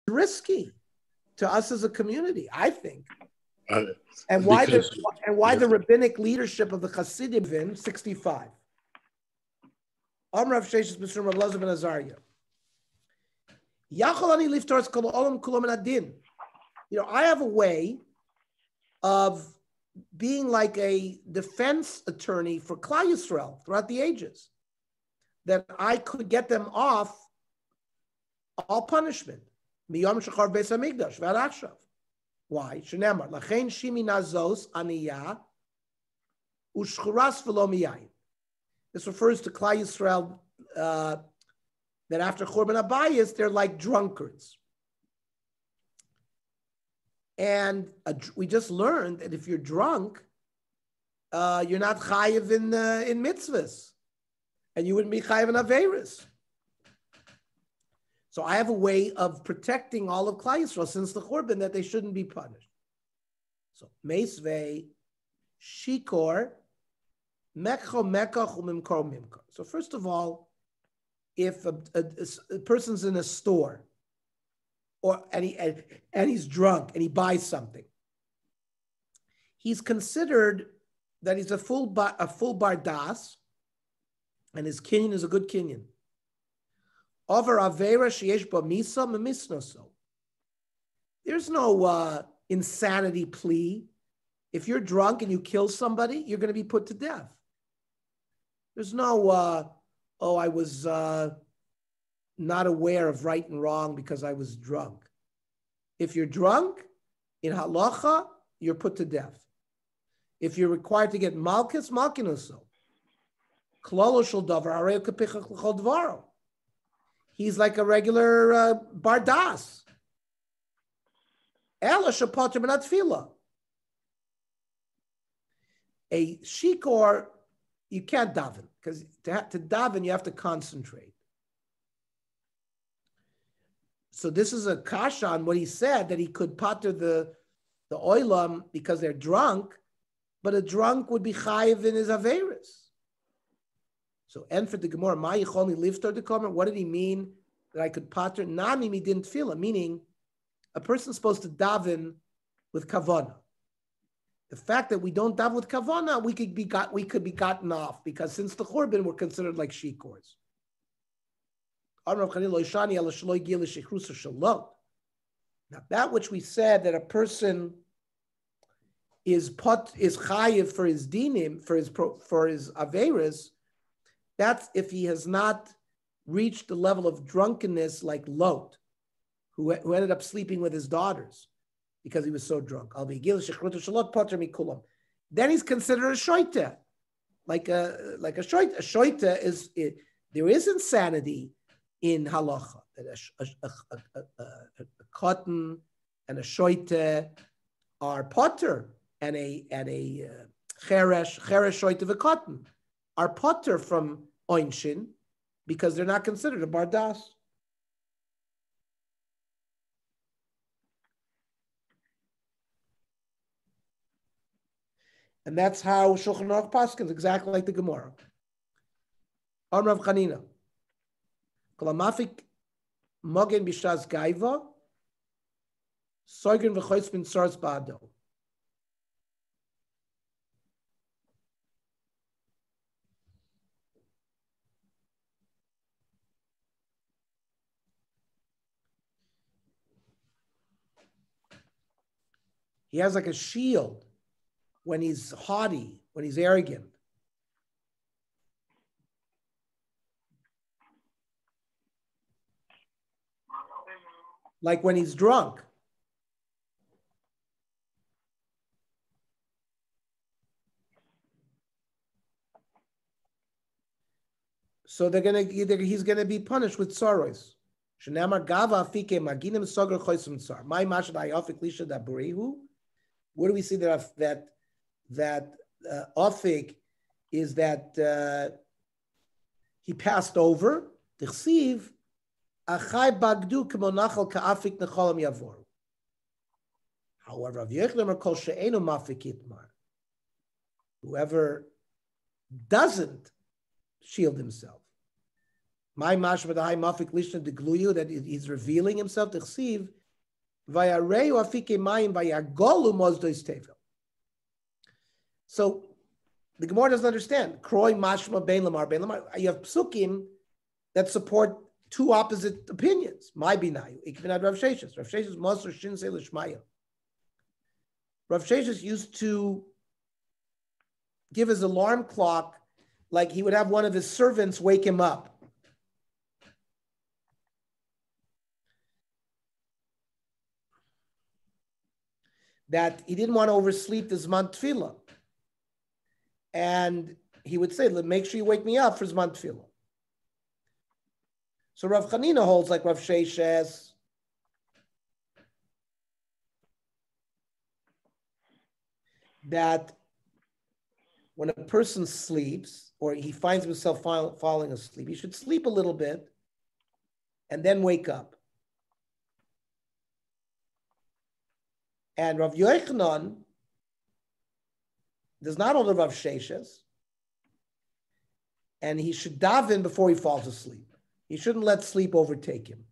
risky to us as a community, I think. And why the rabbinic leadership of the Hasidim in 65. Amr Rav Sheshes B'Shem Rav Elazar ben Azariah. Yachol ani liftar kol olam kulam min adin. I have a way of being like a defense attorney for Klal Yisrael throughout the ages, that I could get them off all punishment. Miyom shachar beis hamikdash v'ad achshav. Why? Shenemar lachein shimi nazos aniyah ushchuras v'lo miyayin. This refers to Klal Yisrael that after Churban Abayis, they're like drunkards. And we just learned that if you're drunk, you're not chayiv in mitzvahs, and you wouldn't be chayiv in averis. So I have a way of protecting all of Klal Yisrael since the Churban that they shouldn't be punished. So meisvei shikor mekcho mekach umimkor mimkor. So first of all, if a person's in a store, and he's drunk and he buys something, he's considered that he's a full bardas, and his kinyan is a good kinyan. Over avera sheyesh ba misa memisnoso. There's no insanity plea. If you're drunk and you kill somebody, you're going to be put to death. There's no I was not aware of right and wrong because I was drunk. If you're drunk, in halacha, you're put to death. If you're required to get malchus, malkinuso. Klolo shel davar harei kapicha l'chol dvaro. He's like a regular bardas. Ela shepater b'nat tefillah. A shikor, you can't daven, because to daven, you have to concentrate. So this is a kasha on what he said, that he could pater the oilam because they're drunk, but a drunk would be chayiv in his averis. So, and for the Gemara, ma yichol liftar the comment, what did he mean that I could pater? Nami mi didn't feel it, meaning a person's supposed to daven with kavana. The fact that we don't daven with kavana, we could be gotten off, because since the Churban, we're considered like shikors. Now, that which we said that a person is chayiv for his dinim, for his averis, that's if he has not reached the level of drunkenness like Lot, who ended up sleeping with his daughters because he was so drunk. Then he's considered a shoita, like a shoita. A shoita is there is insanity in halacha, that a cotton and a shoite are potter, and a cheresh shoite of a cotton are potter from oinshin, because they're not considered a bardas. And that's how Shulchan Aruch paskins, exactly like the Gemara. Rav Chanina. Kalamafik mogen b'shas gaiva, soigen v'chois bin sars ba'ado. He has like a shield when he's haughty, when he's arrogant. Like when he's drunk. So he's gonna be punished with sorrows. Shenamar gava afike maginim soger choisum tsar. My mashad ayofik lisha daburihu. Where do we see that ofik is that he passed over? Tichsiv achai bagdu k'monachal ka'afik necholam yavoru. However, Rav Yochanan kol she'enu mafik itmar. Whoever doesn't shield himself. My mashma the high mafik lishna degluyu, that he's revealing himself. Tichsiv Vayareu afike mayim vayagolu mozdos tevel. So the Gemara doesn't understand. Kroi mashma bein lamar bein lamar. You have psukim that support two opposite opinions. My binayu ikvinad Rav Sheshes. Rav Sheshes moser shinsei l'shmaya. Rav Sheshes used to give his alarm clock like he would have one of his servants wake him up. That he didn't want to oversleep the Zman Tefillah. And he would say, make sure you wake me up for Zman Tefillah. So Rav Chanina holds like Rav Sheshes. That when a person sleeps or he finds himself falling asleep, he should sleep a little bit and then wake up. And Rav Yochanan does not hold Rav Sheshes, and he should daven before he falls asleep. He shouldn't let sleep overtake him.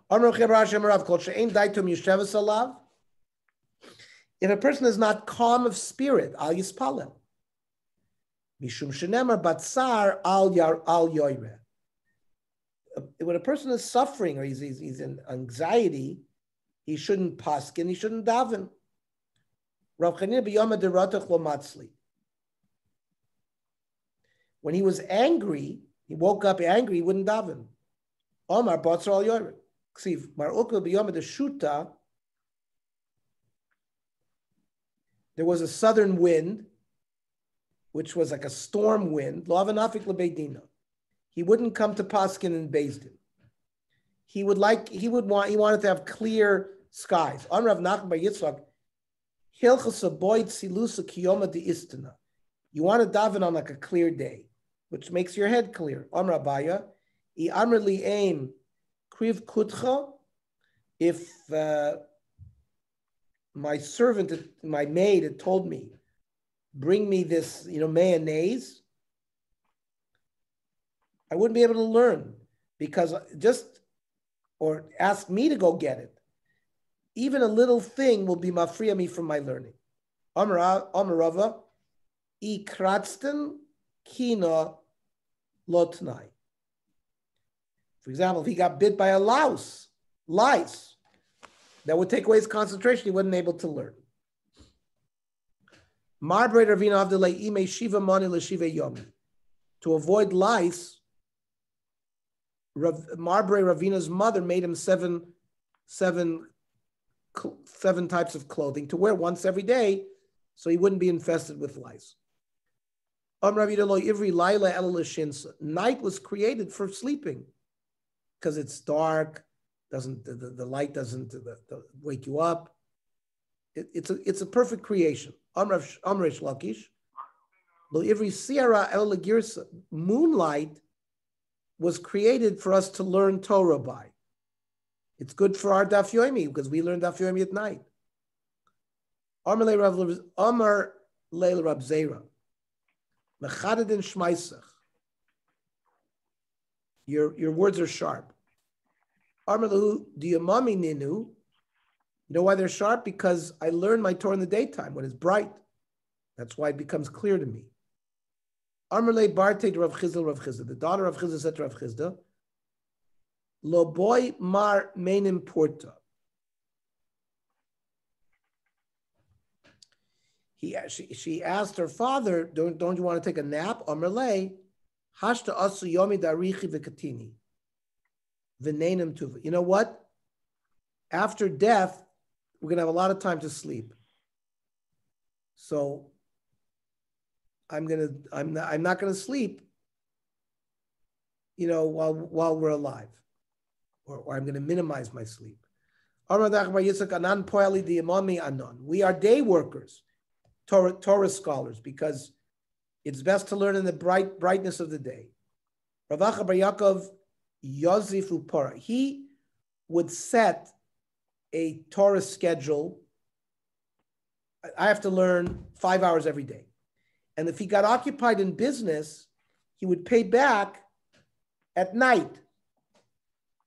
If a person is not calm of spirit, al yispalel. Mishum shenemar batzar al yoyreh. When a person is suffering or he's in anxiety, he shouldn't paskin, he shouldn't daven. Rav Chanina b'yom deratach lo matzli. When he was angry, he woke up angry, he wouldn't daven. Omar batzar al yoyreh. Ksiv mar ukva b'yom deshuta. There was a southern wind, which was like a storm wind. Lo avanafik lebeidina. He wouldn't come to Paskin and Beis Din. He wanted to have clear skies. On Rav Nachman bar Yitzchak, Hilchas aboid silusa kiyoma de istana. You want to daven on like a clear day, which makes your head clear. On Rabaya, I amr li aim kriv kutcha. If my servant, my maid had told me, bring me this, mayonnaise, I wouldn't be able to learn because or ask me to go get it. Even a little thing will be mafriya me from my learning. Amarava, I kratzten kina lotnai. For example, if he got bit by a lice, that would take away his concentration, he wasn't able to learn. To avoid lice, Marbre Ravina's mother made him seven types of clothing to wear once every day, so he wouldn't be infested with lice. Night was created for sleeping because it's dark. The light doesn't wake you up. It's a perfect creation. Amresh Lakish. Lo ivri sierra el girsa. Moonlight was created for us to learn Torah by. It's good for our Daf Yomi because we learn Daf Yomi at night. Amar leil Rab Zera. Mechadadin shmaisach. Your words are sharp. Amar lehu diyamami ninu. You know why they're sharp? Because I learn my Torah in the daytime when it's bright. That's why it becomes clear to me. Amrle Barte to Rav Chizda. The daughter of Chizda said to Rav Chizda, Lo boy mar menim porta. She asked her father, don't you want to take a nap? Amrle, Hashta asu yomi darichi v'katini. V'nenim tuva. You know what? After death, we're going to have a lot of time to sleep. So I'm not going to sleep, while we're alive, or I'm going to minimize my sleep. We are day workers, Torah scholars, because it's best to learn in the brightness of the day. Ravacha bar Yaakov Yozifu Pora. He would set a Torah schedule. I have to learn 5 hours every day. And if he got occupied in business, he would pay back at night.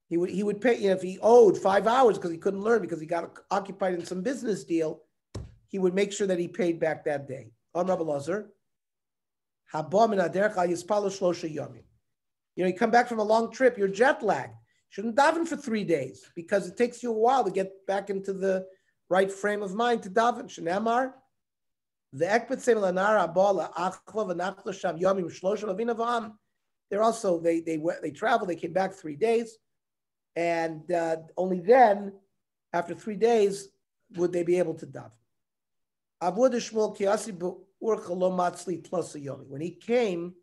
He would pay, if he owed 5 hours because he couldn't learn because he got occupied in some business deal, he would make sure that he paid back that day. On Rabbi Lazar, you come back from a long trip, you're jet lagged. Shouldn't daven for 3 days because it takes you a while to get back into the right frame of mind to daven. Shenamar, the ekbet semilanar abala achla v'nachla sham yomim shlosha lavina. They're also they traveled. They came back 3 days, and only then, after 3 days, would they be able to daven. Avud Shmuel kiasi be'urcha lo matzli plus a yomi. When he came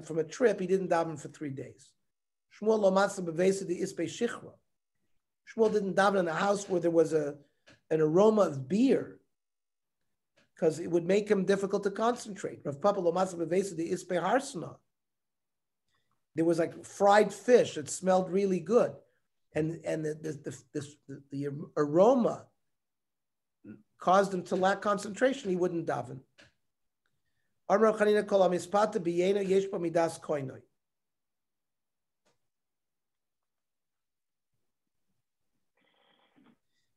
from a trip, he didn't daven for 3 days. Shmuel lo matzli bevesa di ispe shichra. Shmuel didn't daven in a house where there was an aroma of beer, because it would make him difficult to concentrate. Rav Papa lo matzli bevesa di ispe harsana. There was like fried fish that smelled really good, and the aroma caused him to lack concentration. He wouldn't daven.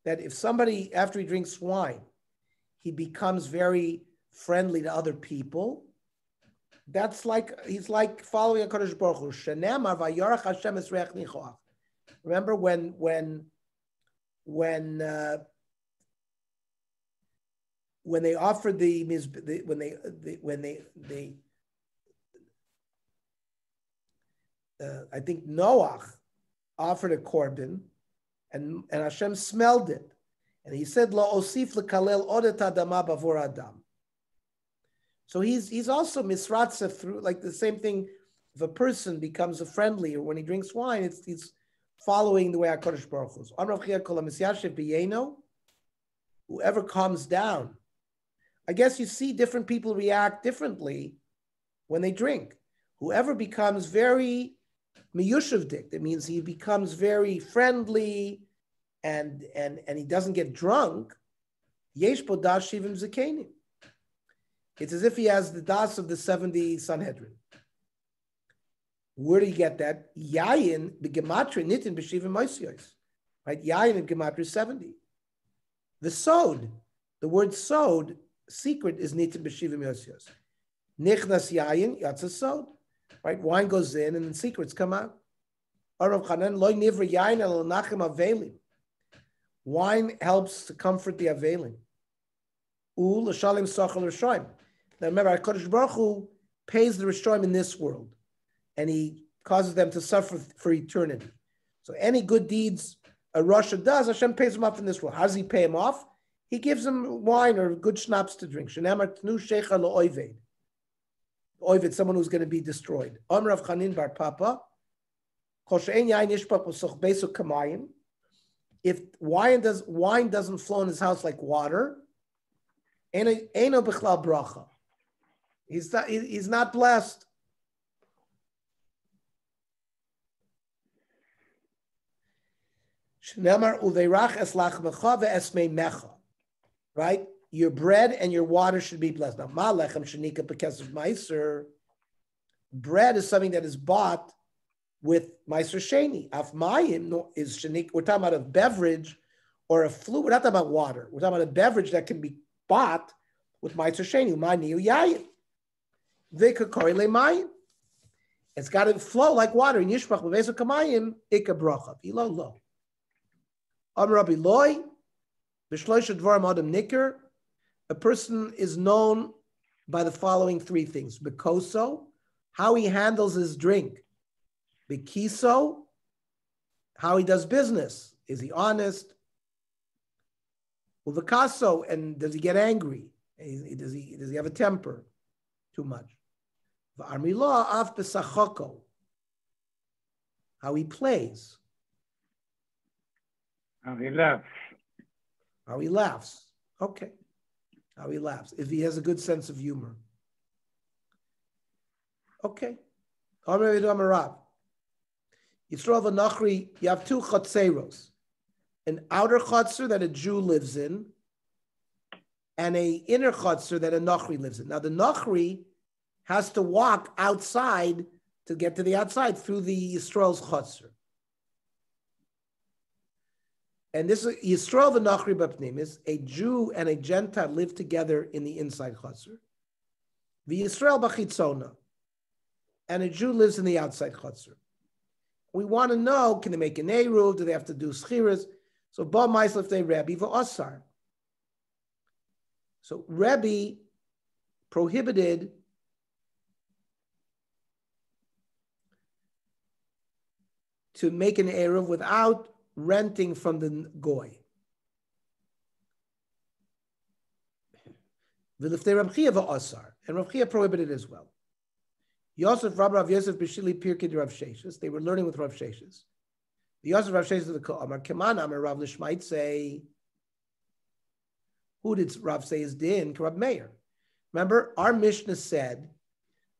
That if somebody, after he drinks wine, he becomes very friendly to other people, that's like, he's like following a Kodesh Baruch Hu. Shenemar vayarach Hashem esreach nichoach. Remember when they offered I think Noach offered a korban, and Hashem smelled it, and he said, "Lo osif lekalel odet adama bavor adam." So he's also misratzef through, like the same thing. If a person becomes a friendly, or when he drinks wine, he's following the way HaKadosh Baruch Hu is. Amrav Chia kol hamisyashev b'yeno, whoever calms down. I guess you see different people react differently when they drink. Whoever becomes very miyushevdik, that means he becomes very friendly and he doesn't get drunk, yesh bo das shivim zakenim. It's as if he has the das of the 70 Sanhedrin. Where do you get that? Yayin b'gematria nitin b'shivim moisiyos. Right? Yayin in gematria 70. The sod, the word sod, secret, is nitin b'shivim moisiyos. Nichnas yayin, yatsa sod. Right? Wine goes in and then secrets come out. Wine helps to comfort the Avelim. Now remember, HaKadosh Baruch Hu pays the Rishonim in this world, and he causes them to suffer for eternity. So any good deeds a Rasha does, Hashem pays him off in this world. How does he pay him off? He gives him wine or good schnapps to drink. Oivid, someone who's going to be destroyed. Amrav Chanin bar Papa, if wine doesn't flow in his house like water, eino bichlal bracha. He's not blessed. Shnemar uveirach es lachmecha ve'esmei mecha. Right? Your bread and your water should be blessed. Now, malechem shenika because of meiser. Bread is something that is bought with meiser sheni. Af mayim is shenik. We're talking about a beverage or a fluid. We're not talking about water. We're talking about a beverage that can be bought with meiser sheni. Maniu yayin. Vikakori le mayim. It's got to flow like water. In yishpach bevesu kamayim ikka bracha. Ilo lo. Am Rabbi Loi. B'shloisha dvarim adam nicker. A person is known by the following 3 things. Bekoso, how he handles his drink. Bekiso, how he does business. Is he honest? Uvakaso, and does he get angry? Does he have a temper? Too much. V'armila af besachoko, how he plays. How he laughs. How he laughs. Okay. How he laughs. If he has a good sense of humor. Okay. Yisrael v'nachri, you have 2 chatzeros. An outer chatzer that a Jew lives in, and an inner chatzer that a nachri lives in. Now the nachri has to walk outside to get to the outside through the Yisrael's Chotzer. And this is Yisrael v'Nochri b'Pnimis, a Jew and a Gentile live together in the inside Chotzer. V'Yisrael b'Chitzona, and a Jew lives in the outside Chotzer. We want to know, can they make an Eruv? Do they have to do Schiras? So Ba Maislef they Rebbe v'Osar. So Rebbe prohibited to make an Eruv without renting from the Goy. V'liftei Rav Chia v'Osar, and Rav Chia prohibited as well. Yosef Rav Yosef B'Shili Pirkei Rav Sheshes. They were learning with Rav Sheshes. The Yosef Rav Sheshes the Amar Keman Amar Rav Lishmait say. Who did Rav say is din? Rav Meir. Remember, our Mishnah said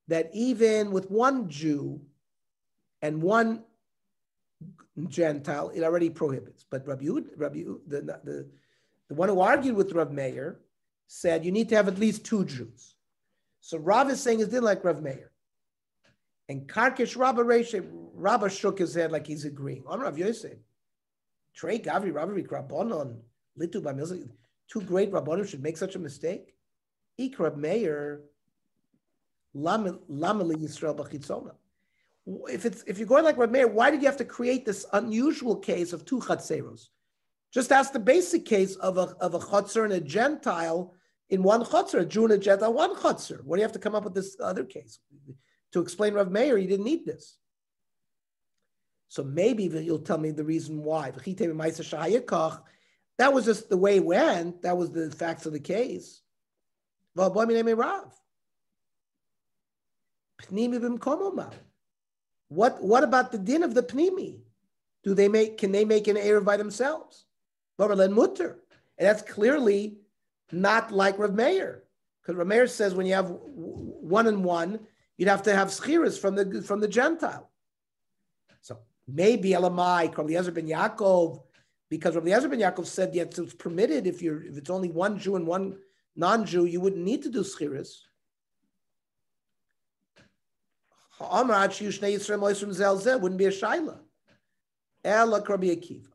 that even with one Jew and one Gentile, it already prohibits. But the one who argued with Rav Meir said you need to have at least two Jews. So Rav is saying it's din like Rav Meir. And Karkish Rabba shook his head like he's agreeing. On Rav Yosef, Trey Gavri Rabbi Rabbanon Litu Bamilzi, two great Rabbanim should make such a mistake. Ik Rav Meir Lamali Yisrael B'Chitzona. If you're going like Rav Meir, why did you have to create this unusual case of two Chatzeros? Just ask the basic case of a Chatzer and a Gentile in one Chatzer, a Jew and a Gentile, one Chatzer. What do you have to come up with this other case? To explain Rav Meir, you didn't need this. So maybe you'll tell me the reason why. That was just the way it went. That was the facts of the case. What about the din of the Pnimi? Can they make an Eruv by themselves? And that's clearly not like Rav Meir. Because Rav Meir says when you have one and one, you'd have to have schiras from the Gentile. So maybe Elamai, Rabbi Eliezer ben Yaakov, because Rabbi Eliezer ben Yaakov said that it's permitted if it's only one Jew and one non-Jew, you wouldn't need to do schiras. Wouldn't be a shaila. Ela Rabbi Akiva.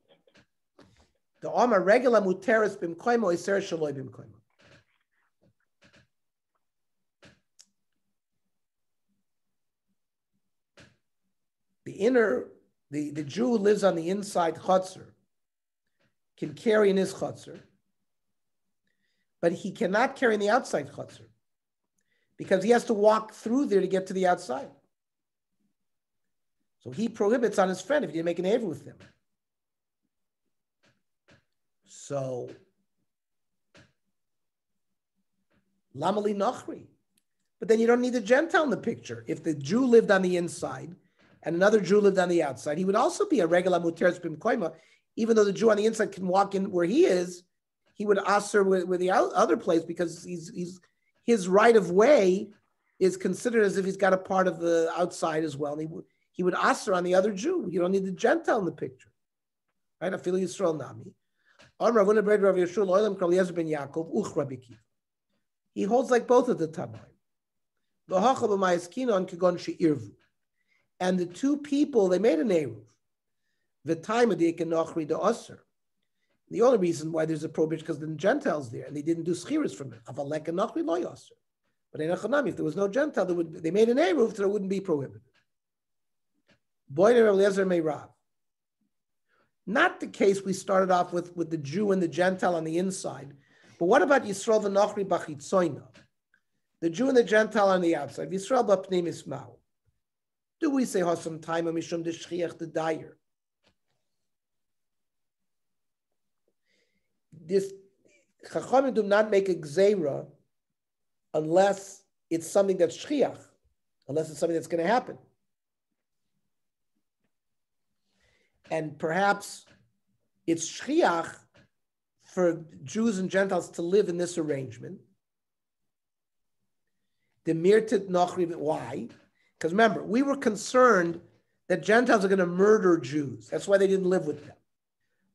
The Omar regular muteris bimkoimo iser shaloi bimkoimo. The Jew who lives on the inside chotzer can carry in his chotzer, but he cannot carry in the outside chotzer because he has to walk through there to get to the outside. So he prohibits on his friend if he didn't make an eruv with him. So, lamali nachri. But then you don't need the Gentile in the picture. If the Jew lived on the inside and another Jew lived on the outside, he would also be a regular muteris b'mkoima. Even though the Jew on the inside can walk in where he is, he would aser with the other place because his right of way is considered as if he's got a part of the outside as well. And he would aser on the other Jew. You don't need the Gentile in the picture. Right? Afilu Yisrael Nami. He holds like both of the Tamaim. And the two people, they made an Eruv. The only reason why there's a prohibition because the Gentiles there and they didn't do schiras from it. But if there was no Gentile, they made an Eruv so it wouldn't be prohibited. Not the case we started off with the Jew and the Gentile on the inside. But what about Yisrael v'Nochri b'Chitzoina? The Jew and the Gentile on the outside. Yisrael b'Pnim Ismau. Do we say Hosam Taima Mishum D'Shchiach the Dyer? This Chachamim do not make a gzeira unless it's something that's shchiach, unless it's something that's going to happen. And perhaps it's shchiach for Jews and Gentiles to live in this arrangement. The mirtit nochri, why? Because remember, we were concerned that Gentiles are going to murder Jews. That's why they didn't live with them.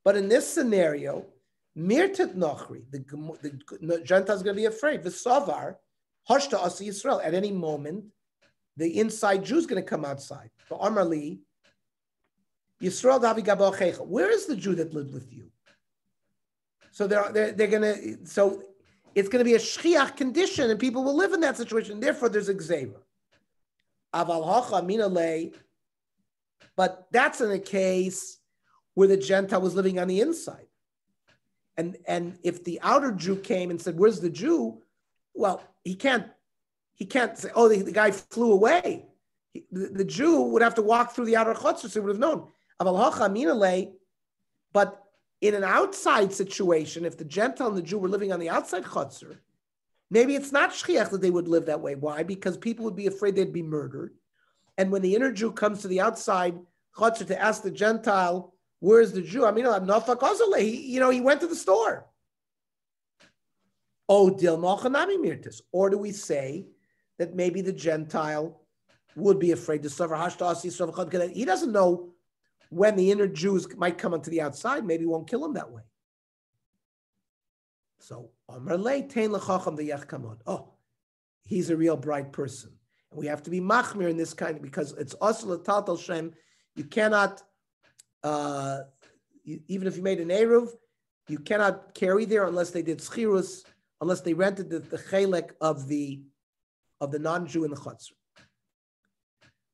But in this scenario, mirtit nochri, the Gentiles are going to be afraid. V'savar, hoshta asa Yisrael. At any moment, the inside Jew is going to come outside. So Amarli, Yisrael Davi Gabal Checha. Where is the Jew that lived with you? So they're going to, so it's going to be a shchiach condition, and people will live in that situation. Therefore, there's a gzeira. Aval hacha minalei, but that's in a case where the Gentile was living on the inside. And if the outer Jew came and said, "Where's the Jew?" Well, he can't say, "Oh, the guy flew away." The Jew would have to walk through the outer chutzner, so he would have known. Aval hacha minalei, but in an outside situation, if the Gentile and the Jew were living on the outside chutzner, maybe it's not shchiach that they would live that way. Why? Because people would be afraid they'd be murdered. And when the inner Jew comes to the outside chutzner to ask the Gentile, "Where's the Jew?" I mean, he went to the store. Or do we say that maybe the Gentile would be afraid to suffer hashta? He doesn't know when the inner Jews might come onto the outside. Maybe he won't kill him that way. So, oh, he's a real bright person. And we have to be machmir in this kind, because it's asl tal shem. You cannot, even if you made an eruv, you cannot carry there unless they did schirus, unless they rented the chelek of the non-Jew in the chutzner.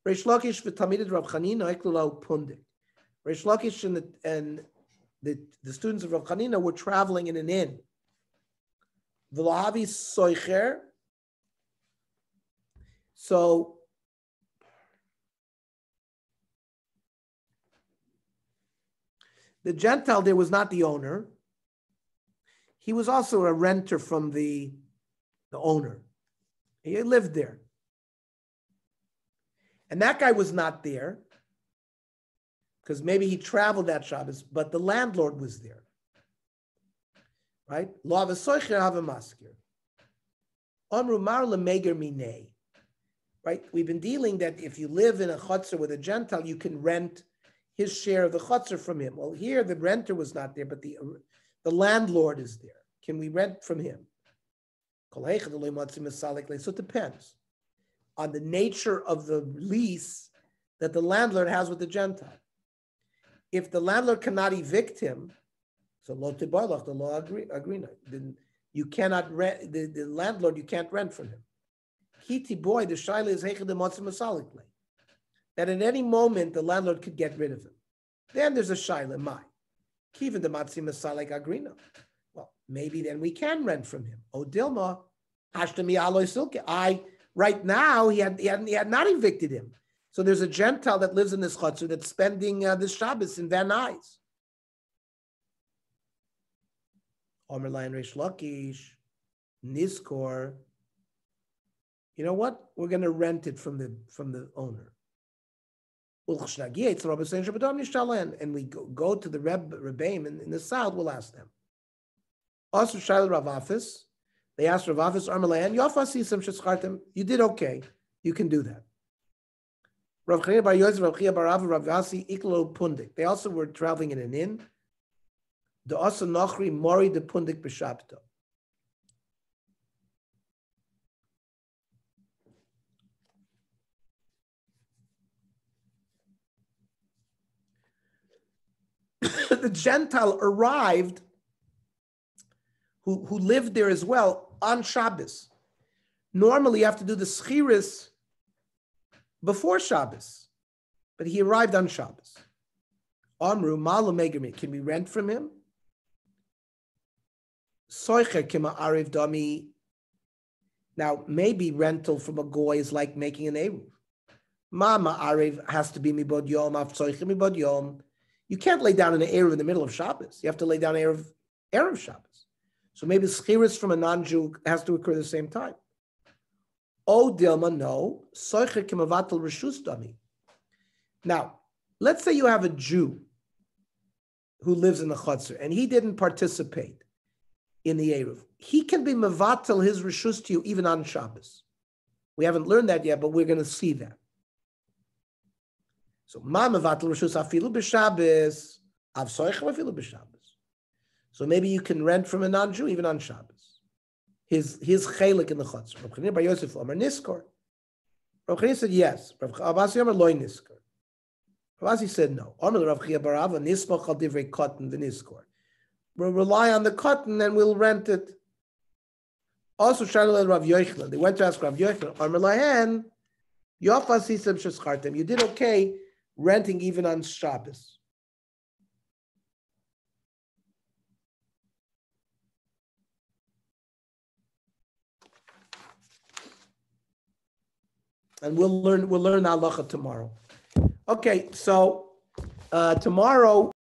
Reish Lakish v'tamidid Rav Chanina eklulau pundik. Reish Lakish and the students of Rav Chanina were traveling in an inn. V'lahavi soicher. So the Gentile there was not the owner. He was also a renter from the owner. He lived there. And that guy was not there because maybe he traveled that Shabbos, but the landlord was there. Right? Lo v'soicher have a maskir. Amru mar lemeger minei. Right? We've been dealing that if you live in a chutzner with a Gentile, you can rent his share of the chutzner from him. Well, here the renter was not there, but the landlord is there. Can we rent from him? So it depends on the nature of the lease that the landlord has with the Gentile. If the landlord cannot evict him, so lo tibarlach, the law agree. Then you cannot rent the landlord. You can't rent from him. Kiti boy, the shaila is heichad matzim masalikle. That at any moment the landlord could get rid of him. Then there's a shaila mai. Kiven the matzim masalik agrina. Well, maybe then we can rent from him. O dilma, hashtami aloy silke. Right now he had not evicted him. So there's a Gentile that lives in this chutzner that's spending this Shabbos in Van Nuys. Omer Lion Reish Lakish, Niskor. You know what? We're going to rent it from the owner. And we go to the Rebbeim in the south. We'll ask them. Also, Shail Rav Afis. They asked Rav Afis, Armalayan, Yafasisam Sheschartem. You did okay. You can do that. Rav Chanina Bar Yosef, Rav Chia Bar Ava, Rav Yasi, Iklo Pundik. They also were traveling in an inn. The Asa Nochri Mori the Pundik B'Shabto. The Gentile arrived, who lived there as well, on Shabbos. Normally you have to do the schiris before Shabbos, but he arrived on Shabbos. Amru malu megamit. Can we rent from him? Soicher kima ariv dami. Now maybe rental from a goy is like making an eruv. Mama ariv has to be mibod yom af soicher mibod yom. You can't lay down an eruv in the middle of Shabbos. You have to lay down eruv Shabbos. So maybe schiris from a non-Jew has to occur at the same time. O Dilma, no. Soicher kimavatal reshus dami. Now, let's say you have a Jew who lives in the chutzner and he didn't participate in the eruv. He can be mevatel his reshus to you even on Shabbos. We haven't learned that yet, but we're going to see that. So ma mevatel reshus afilu b'Shabbos, av soicher afilu b'Shabbos. So maybe you can rent from a non-Jew even on Shabbos. His chelik in the chutzner. Rav Chanina Bar Yosef Omer Niskor. Rav Chanina said yes. Rav Abasi Amar loy niskor. Rav Abasi said no. Amar Rav Chia bar Ava nismach al divrei cotton v'niskor. We'll rely on the cotton and we'll rent it. Also, Shalal Rav Yochanan. They went to ask Rav Yochanan. Amar lahen yofas hisam sheschartem. You did okay renting even on Shabbos. And we'll learn halacha tomorrow. Okay, so tomorrow